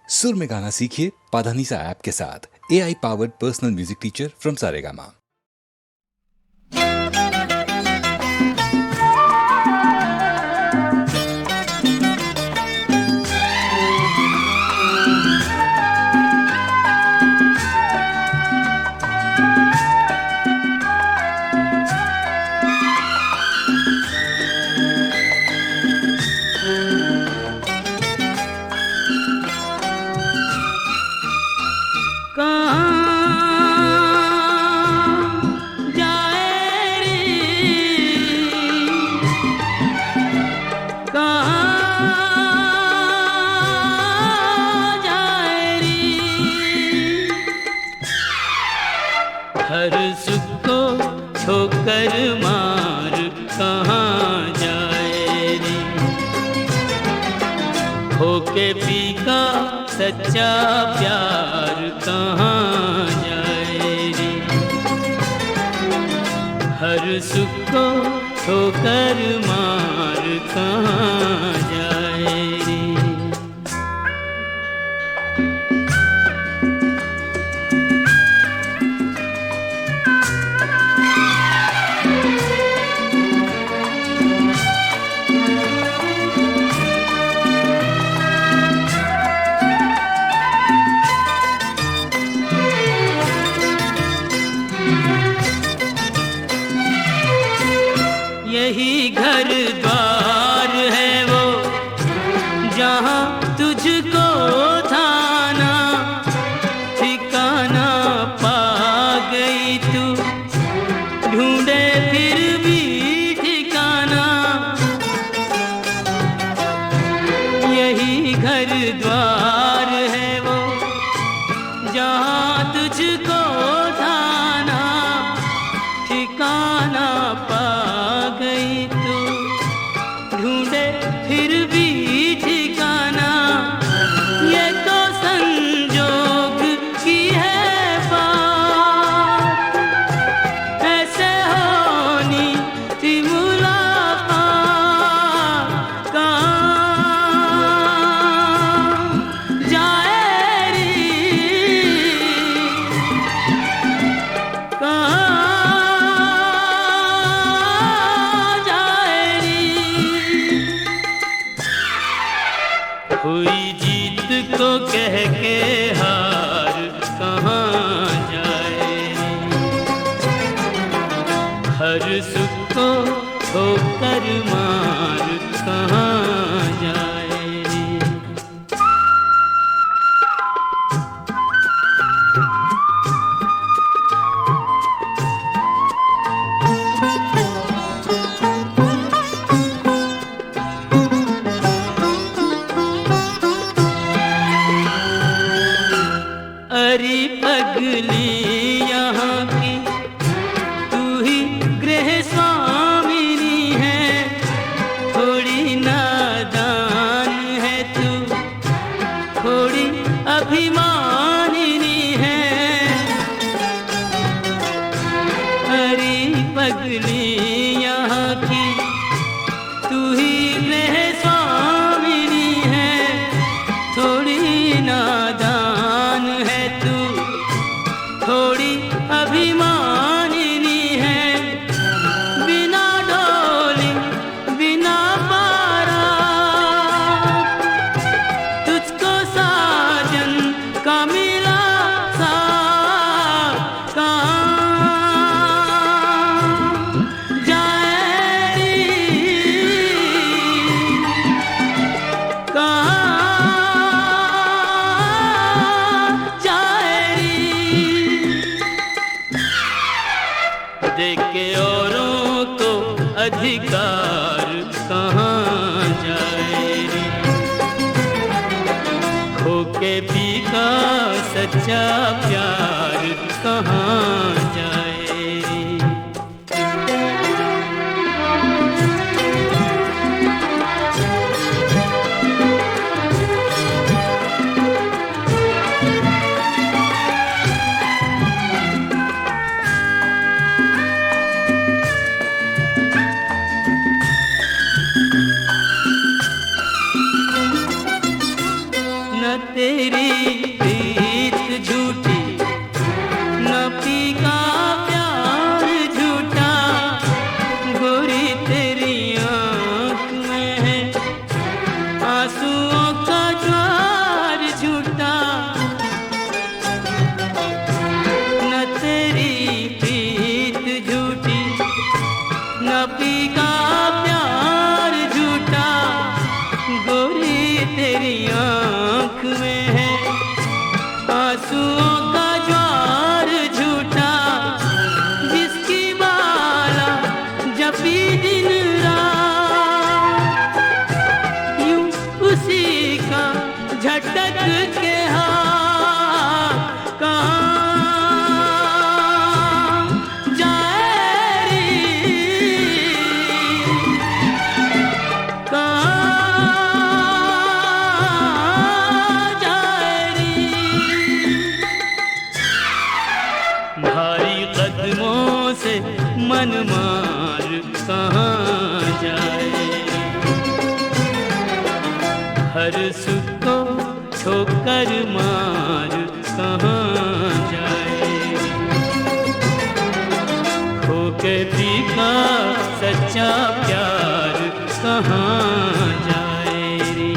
सुर में गाना सीखिए पाधानीसा ऐप के साथ। AI powered personal music teacher from Saregama. हर सुख को ठोकर मार कहाँ जाए रे, होके पी का सच्चा प्यार कहाँ जाए रे। हर सुख को ठोकर मार कहाँ जाए रे। यही घर द्वार है वो जहाँ तुझको थाना ठिकाना पा गई तू, ढूंढे फिर भी ठिकाना। यही घर द्वार है वो जहाँ तुझको थाना ठिकाना पा गई तू, ढूंढे फिर भी ठिकाना। ये तो संजोग की है बात, ऐसे होनी थी मुलाकात। कहाँ जाए रे, कहाँ हुई जीत को कह के हार कहाँ जाए। हर सुख को ठोकर मार कहाँ जाए। अरे पगली यहाँ की तू ही गृह स्वामिनी है, थोड़ी नादान है तू, थोड़ी अभिमानिनी है। अरे पगली यहाँ की तू ही गृह स्वामिनी है, थोड़ी नादान है तू, थोड़ी अभिमानिनी है। बिना डोली बिना पारा तुझको साजन का मिला साथ। कहाँ जाए रे, कहाँ देख के औरों को अधिकार कहाँ जाए रे, खो के पी का सच्चा प्यार कहाँ जाए रे। तेरी प्रीत झूठी, न फीका प्यार झूठा, गोरी तेरी आँख में है आंसुओं का ज्वार झूठा। न तेरी प्रीत झूठी, न फीका प्यार झूठा, गोरी तेरी आँख में है आंसुओं का ज्वार झूठा। जिसकी माला जपी दिन रात, यूं उसी का झटक के हाथ कहाँ जाए रे, कहाँ जाए रे। भारी कदमों से मन मार कहाँ जाए, हर सुख को ठोकर मार कहाँ जाए। खो के फीका सच्चा प्यार कहाँ जाए रे।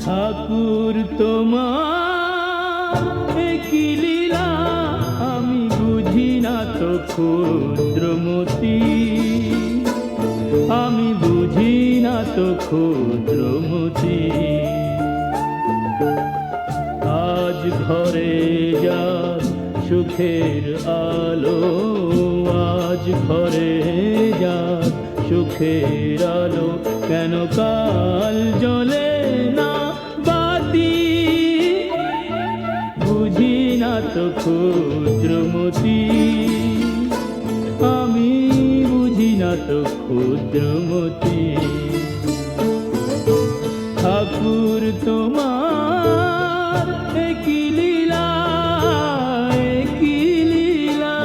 ঠাকুর তোমার একই লীলা, আমি বুঝি না তো ক্ষুদ্রমতি, আমি বুঝি না তো ক্ষুদ্রমতি। আজ ঘরে যার সুখের আলো, আজ ঘরে যার সুখের আলো, কেন কাল জ্বলে না বাতি, বুঝি না তো ক্ষুদ্রমতি, আমি বুঝি না তো ক্ষুদ্রমতি। ঠাকুর তোমার একই লীলা, একই লীলা।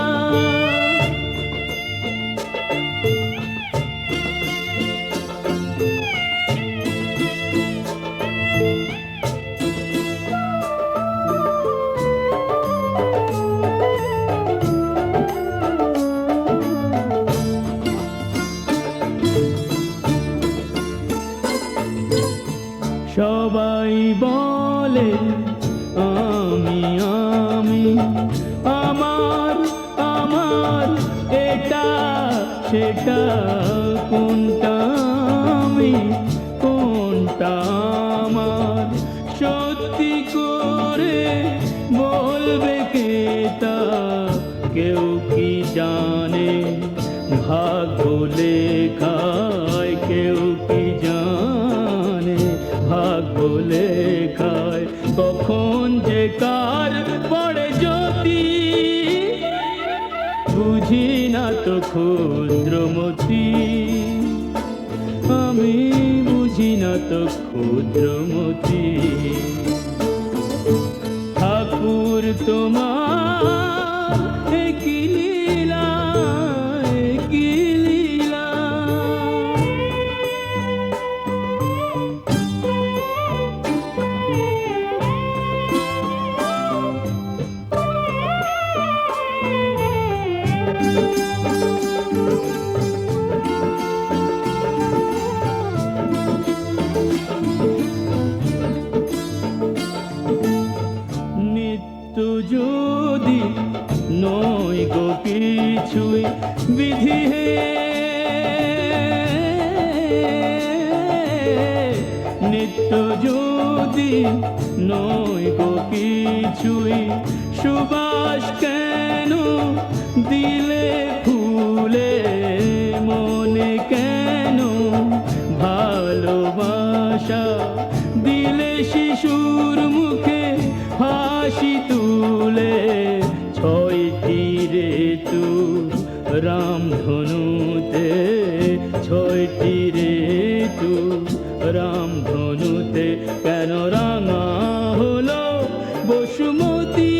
সবাই বলে আমি আমি, আমার আমার, এটা সেটা, কোনটা আমি কোনটা আমার, সত্যি করে বলবে কে তা কেউ কি জানে, ভাগ্য লেখায় কেউ কি জানে, ভাগ্য লেখায় কখন যে কার পড়ে জ্যোতি, বুঝি না তো ক্ষুদ্রমতি, আমি বুঝি না তো ক্ষুদ্রমতি। ঠাকুর তোমার একই লীলা, একই লীলা। নিত্য অনুভূতি নয় গো কিছুই, সুবাস কেন দিলে ফুলে মনে, কেন ভালোবাসা দিলে শিশুর মুখে হাসি তুলে। ছয়টি ঋতু রামধনুতে, ছয়টি ঋতু রামধনুতে, কেন রাঙা হলো বসুমতী?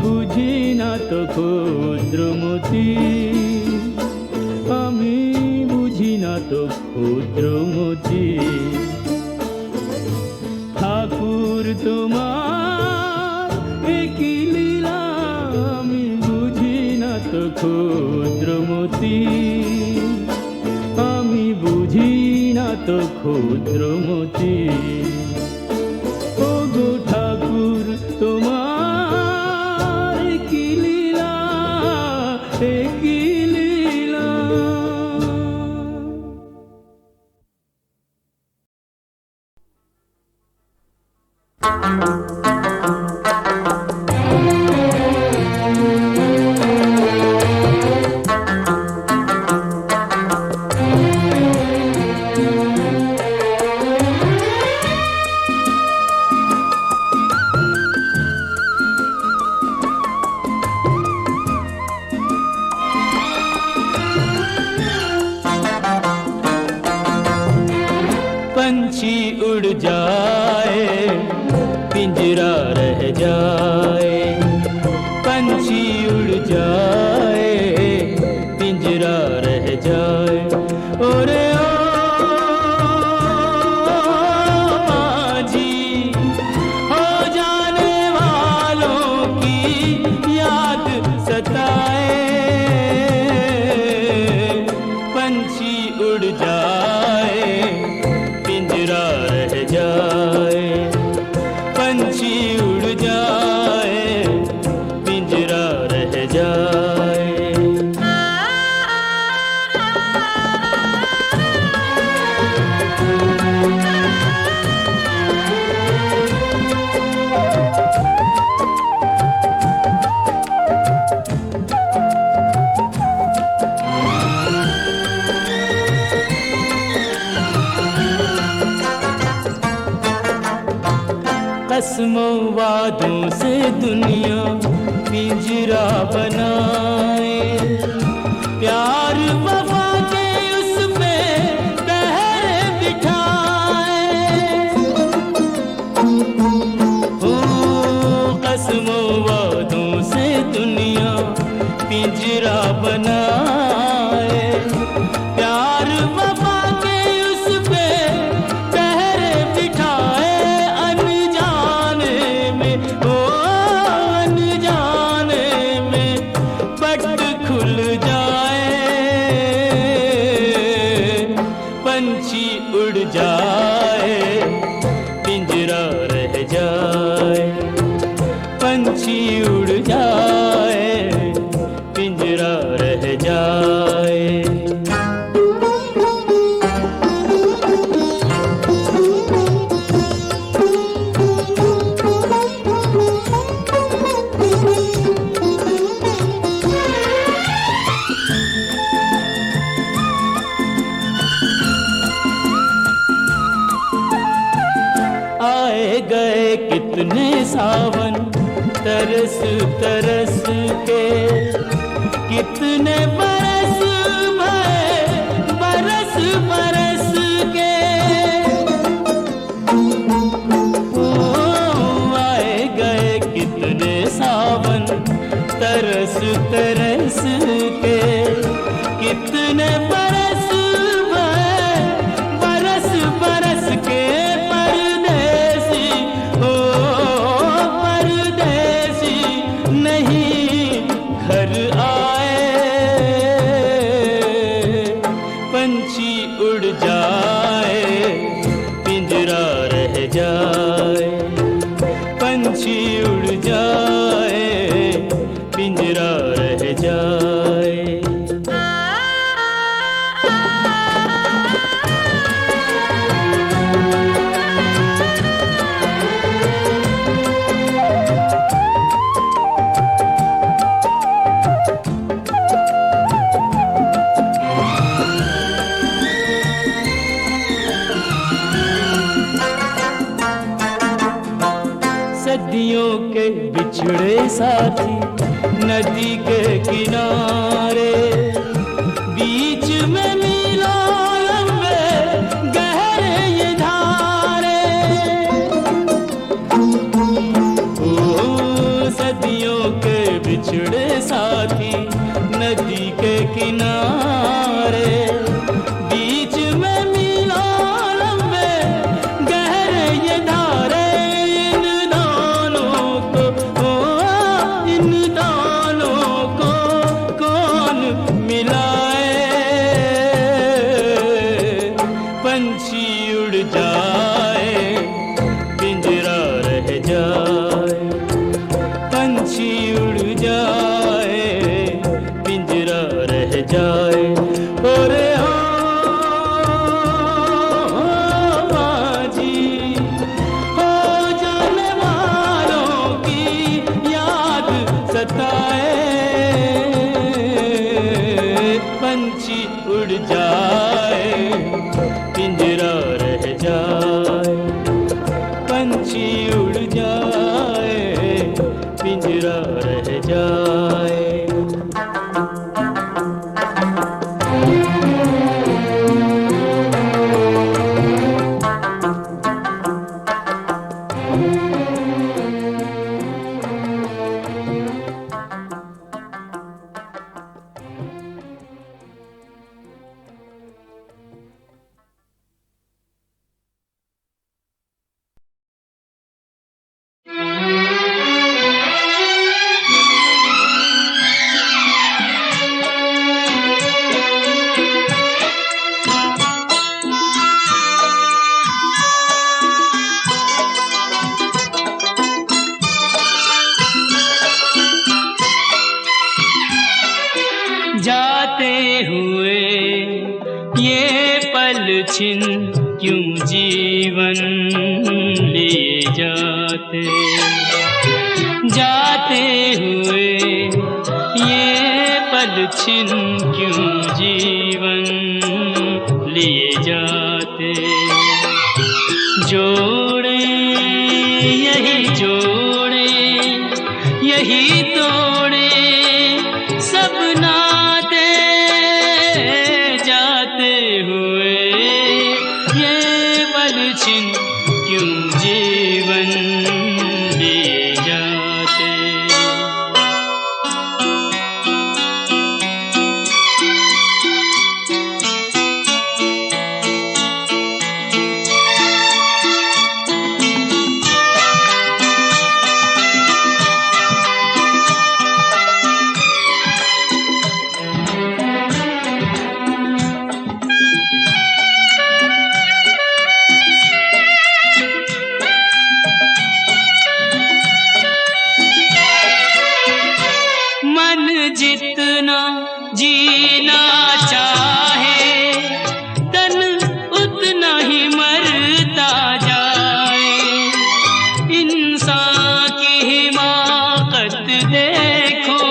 বুঝি না তো ক্ষুদ্রমতি, আমি বুঝি না তো ক্ষুদ্রমতি। ঠাকুর তোমার এ কি লীলা, আমি বুঝি না তো ক্ষুদ্রমতি, আমি বুঝি না তো ক্ষুদ্রমতি। ও গো ঠাকুর তোমার এ কি লীলা, এ কি লীলা। पंछी उड़ जाए पिंजरा रह जाए, पंछी उड़ जाए पिंजरा रह जाए। ओरे ओ माझी, हो जाने वालों की याद सताए। पंछी उड़ जाए पिंजरा रह जाए, पंछी उड़ जाए पिंजरा रह जाए। कसमों वादों से दुनिया पिंजरा बनाए, प्यार वफा के उस पे पहरे बिठाए। हो कसमों वादों से दुनिया पिंजरा बनाए, प्यार वफा के उस पे पहरे बिठाए। अनजाने में, ओ अनजाने में पट खुल जाए, पंछी उड़ जाए पिंजरा रह जाए, पंछी उड़ जाए पिंजरा रह जाए। आए गए कितने सावन तरस तरस के, कितने बरस भरे बरस बरस के। ओ आए गए कितने सावन तरस तरस के, कितने बरस भरे बरस बरस के। परदेसी हो परदेसी नहीं घर आए, सदियों के बिछड़े साथी नदी के किनारे, बीच में मीलों लंबे गहरे ये धारे। ओ सदियों के बिछड़े साथी नदी के किनारे, बीच में मीलों लंबे गहरे ये धारे। इन दोनों को इन दोनों को कौन मिलाए? पंछी उड़ जाए पिंजरा रह जाए, पंछी उड़ जाए पिंजरा रह जाए। और बाजी हो जाने वालों की याद सताए, पंछी उड़ जाए पिंजरा रह जाए, पंछी उड़ जाए पिंजरा रह जाए। जाते हुए ये पल छिन क्यों जीवन लिए जाते, जाते हुए ये पल छिन क्यों जीवन लिए जाते। जोड़े यही जोड़े यही तोड़े सब नाते, जाते हुए ये पल छिन क्यों जीवन लिए जाते। जितना जीना चाहे तन उतना ही मरता जाए, इंसान की हिमाकत देखो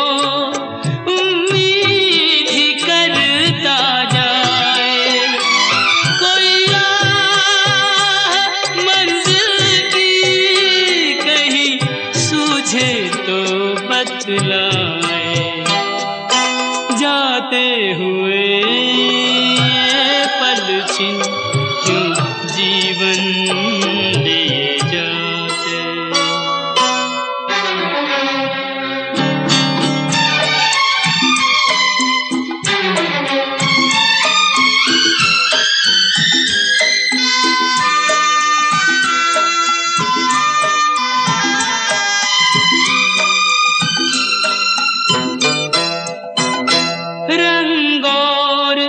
उम्मीद ही करता जाए। कोई राह मंजिल की कहीं सूझे तो बतलाए, जाते हुए ये पल छिन क्यों जीवन लिए जाते।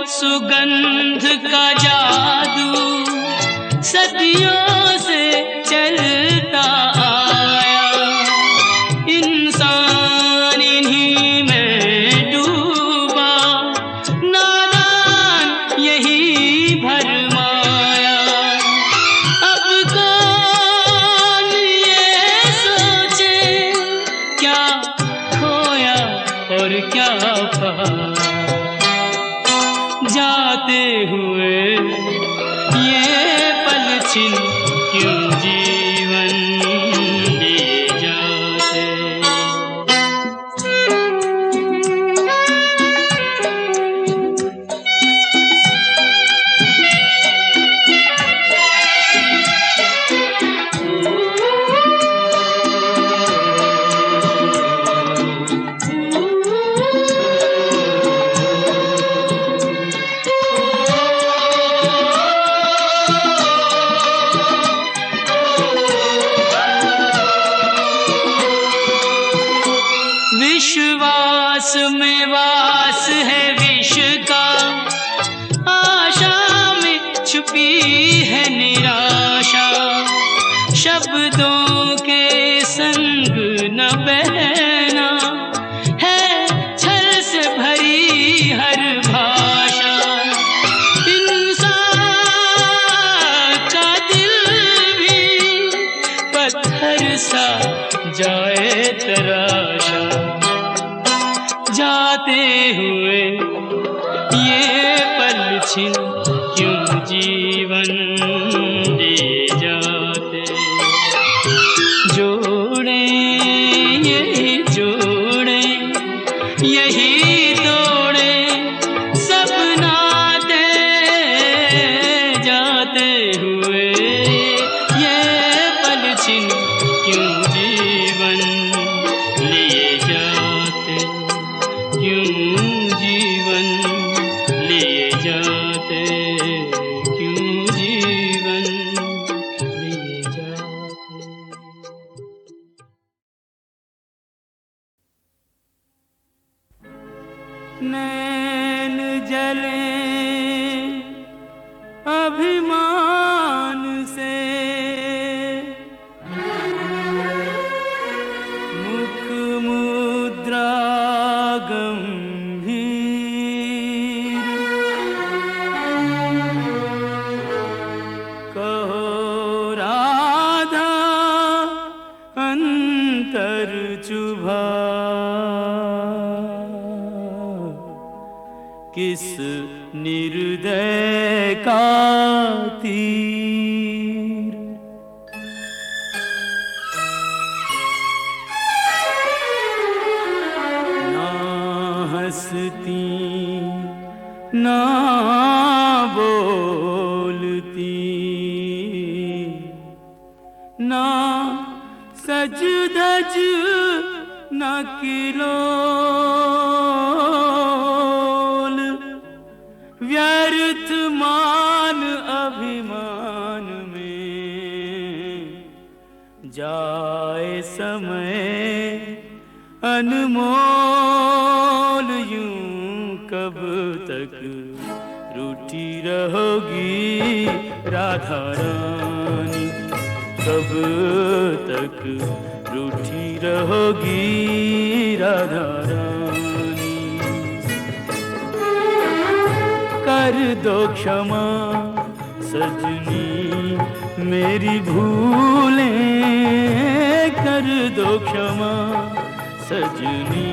सुगंध का जादू सदियों से चलता आया, इंसान इन्हीं में डूबा नादान यही भरमाया। अब कौन ये सोचे क्या खोया और क्या पाया, जाते हुए ये पल छिन क्यों जीवन लिए जा। में वास है विष का, आशा में छुपी है निराशा, शब्दों के संग न बहना है छल से भरी हर भाषा। इंसान का दिल भी पत्थर सा जाए तराशा, जाते हुए ये पल छिन क्यों जीवन ले जाते। जोड़े यही जोड़े यही तोड़े सब नाते, जाते हुए ये पल छिन क्यों जीवन लिए जाते, क्यों जीवन लिए जाते, क्यों जीवन लिए जाते। नैन जले अभिमान से, मुख मुद्रा गंभीर, कहो राधा अंतर चुभा, किस निर्दय का तीर। ना हंसती ना बोलती, ना सज धज न किलोल, व्यर्थ मान अभिमान में जाए समय अनमोल। यूं कब तक रूठी रहोगी राधा रानी, कब तक रूठी रहोगी राधा रानी। कर दो क्षमा सजनी मेरी भूलें, कर दो क्षमा सजनी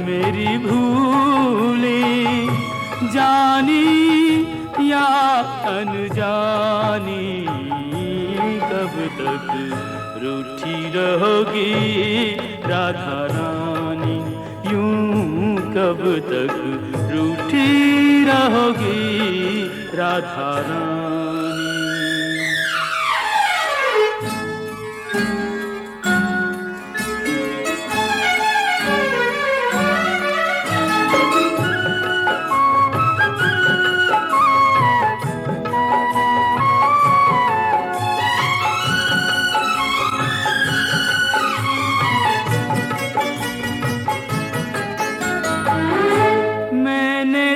मेरी भूलें, जानी या अनजानी कब तक रूठी रहोगी राधा रानी, यूं कब तक रूठी रहोगी राधा रानी।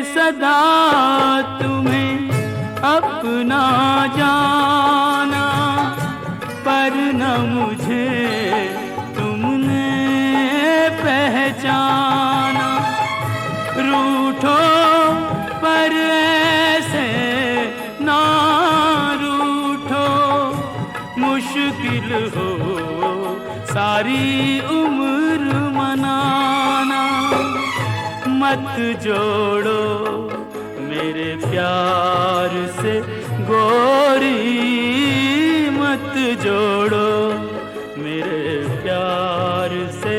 सदा तुम्हें अपना जाना, पर न मुझे तुमने पहचाना। रूठो पर ऐसे ना रूठो, मुश्किल हो सारी उम्र मनाना। मत जोड़ो मेरे प्यार से गोरी, मत जोड़ो मेरे प्यार से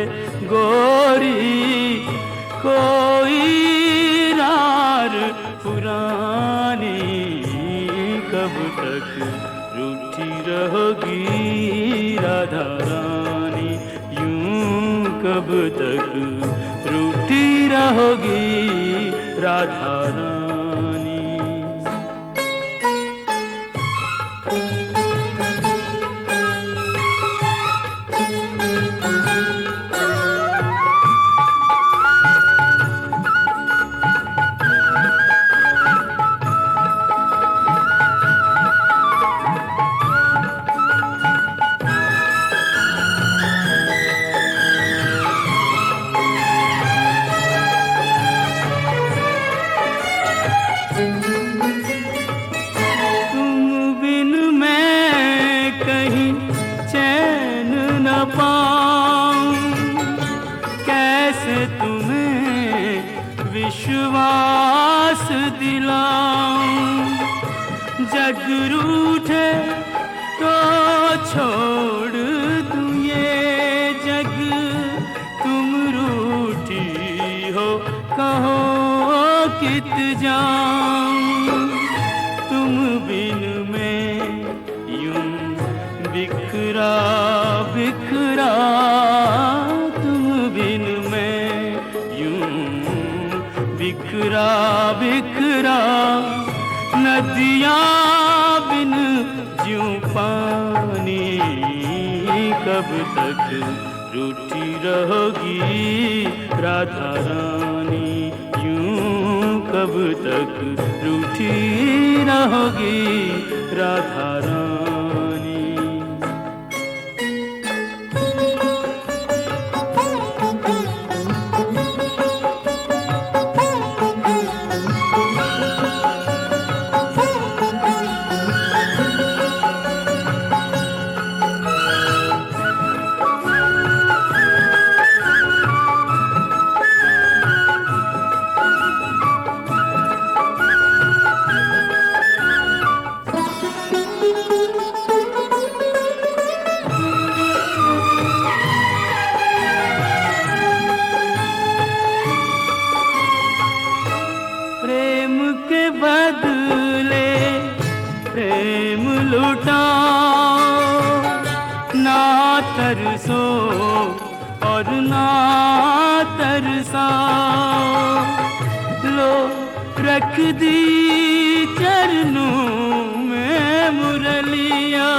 गोरी, कोई रार पुरानी कब तक रूठी रहोगी राधा रानी, यूं कब तक रूठी रहोगी राधा रानी। दिलाऊं। जग रूठे तो छोड़ दूं ये जग, तुम रूठी हो कहो कित जाऊं। तुम बिन मैं यूं बिखरा बिखरा, तुम बिन मैं यूं बिखरा बिखरा। नदियाँ बिन ज्यों पानी, कब तक रूठी रहोगी राधा रानी। यूं कब तक रूठी रहोगी राधा रानी। प्रेम के बदले प्रेम लुटाओ, ना तरसो और ना तरसाओ। लो रख दी चरणों में मुरलिया,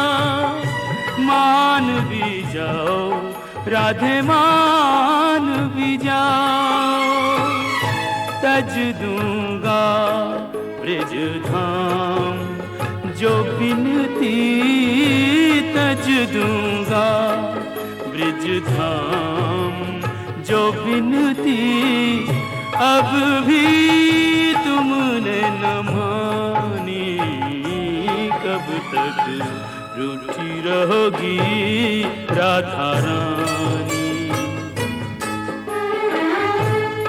मान भी जाओ राधे मान भी जाओ। तज दूंगा ब्रिज धाम जो बिनती, तज दूंगा ब्रिज धाम जो बिनती। अब भी तुमने न मानी, कब तक रूठी रहोगी राधा रानी।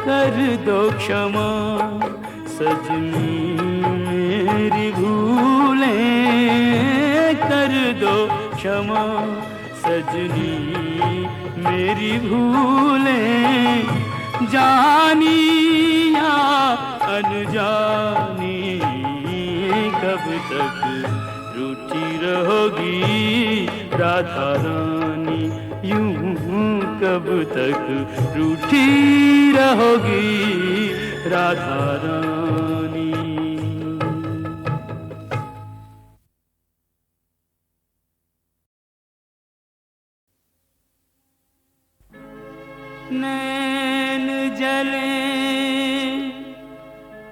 कर दो क्षमा सजनी मेरी भूलें, कर दो क्षमा सजनी मेरी भूलें। जानी या अनजानी, कब तक रूठी रहोगी राधा रानी। यूं कब तक रूठी रहोगी राधा रानी। नैन जले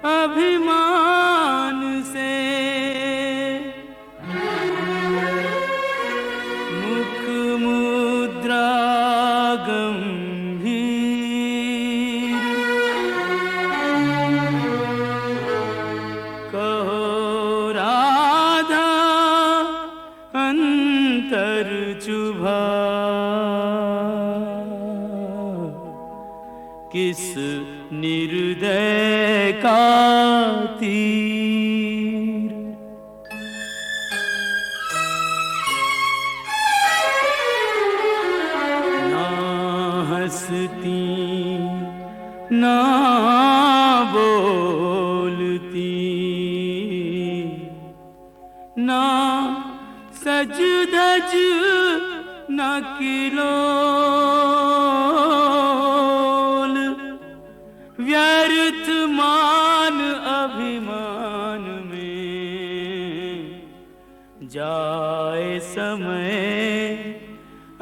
अभिमान से, मुख मुद्रा गंभीर। कहो राधा अंतर चुभा, किस निर्दय का तीर। ना हंसती ना बोलती, ना सज धज ना किलोल। व्यर्थ मान अभिमान में जाए समय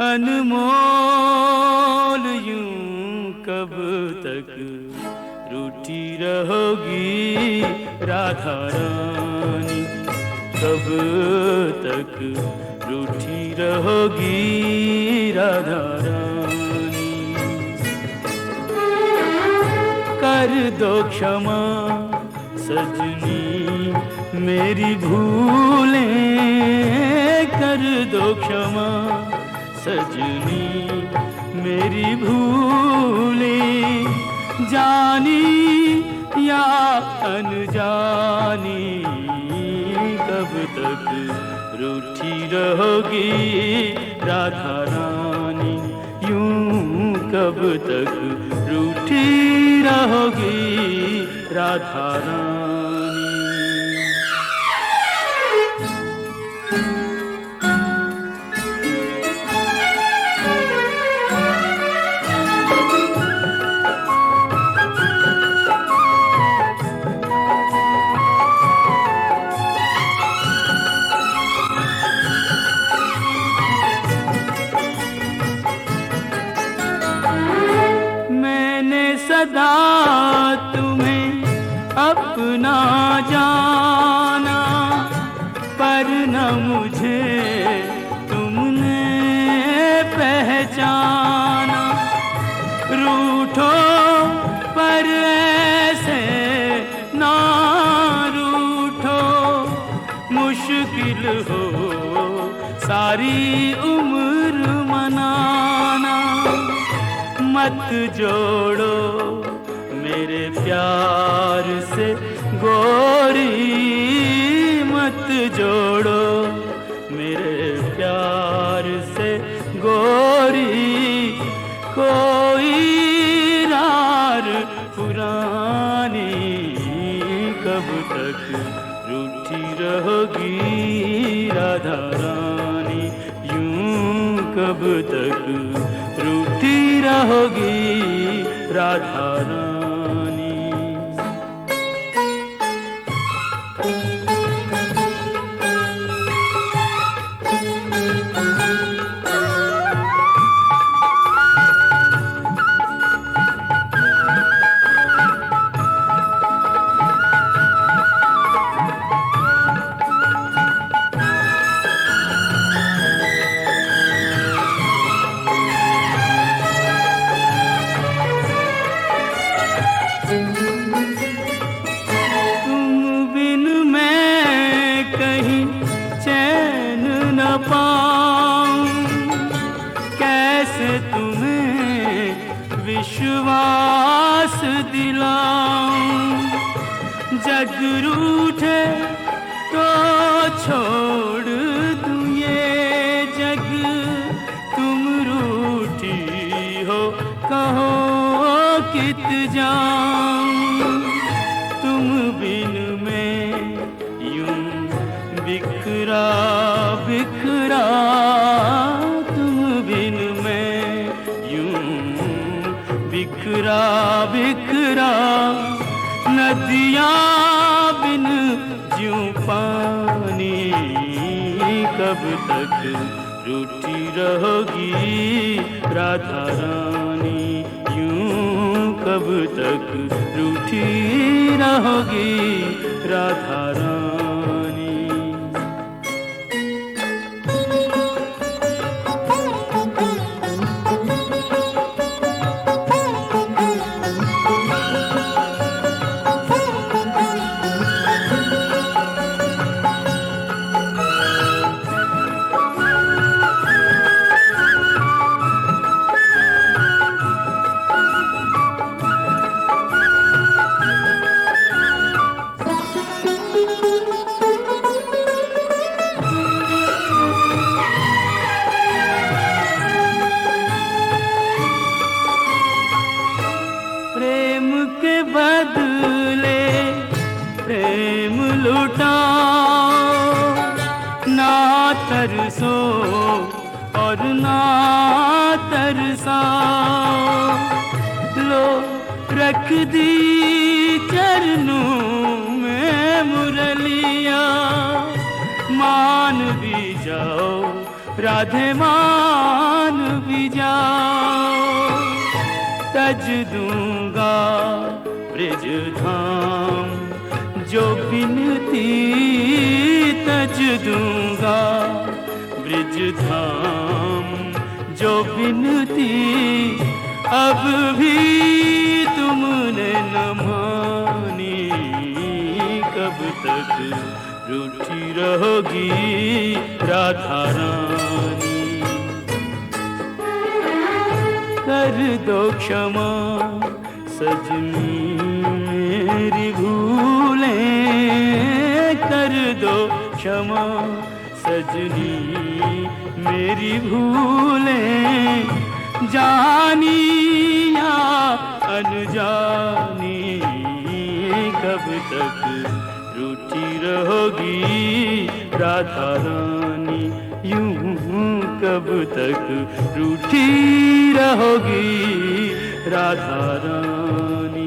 अनमोल। यूं कब तक रूठी रहोगी राधा रानी, कब तक रूठी रहोगी राधा रानी। कर दो क्षमा सजनी मेरी भूलें, कर दो क्षमा सजनी मेरी भूलें। जानी या अनजानी, कब तक रूठी रहोगी राधा रानी, यूं कब तक रूठी रहोगी राधा रानी। सदा तुम्हें अपना जाना, पर न मुझे तुमने पहचाना। रूठो पर ऐसे ना रूठो, मुश्किल हो सारी उम्र मनाना। मत जोड़ो मेरे प्यार से गोरी, मत जोड़ो मेरे प्यार से गोरी, कोई रार पुरानी, कब तक रूठी रहोगी राधा रानी, यूं कब तक रूठी रहोगी राधा रानी। कैसे तुम्हें विश्वास दिलाऊं, जग रूठे तो छोड़ दूं ये जग, तुम रूठी हो कहो कित जाऊं, तुम बिन में यूं बिखरा बिखरा, तुम बिन में यूं बिखरा बिखरा, नदियाँ बिन ज्यों पानी, कब तक रूठी रहोगी राधा रानी, यूं कब तक रूठी रहोगी राधा रानी। प्रेम के बदले प्रेम लुटाओ, ना तरसो और ना तरसाओ, लो रख दी चरणों में मुरलिया, मान भी जाओ राधे मान भी जाओ, तज दूंगा ब्रिज धाम जो बिनती, तज दूंगा ब्रिज धाम जो बिनती, अब भी तुमने न मानी, कब तक रूठी रहोगी राधा रानी, कर दो क्षमा सजनी मेरी भूलें कर दो क्षमा सजनी, मेरी भूलें जानी या अनजानी, कब तक रूठी रहोगी राधा रानी, यूं कब तक रूठी रहोगी राधा रानी।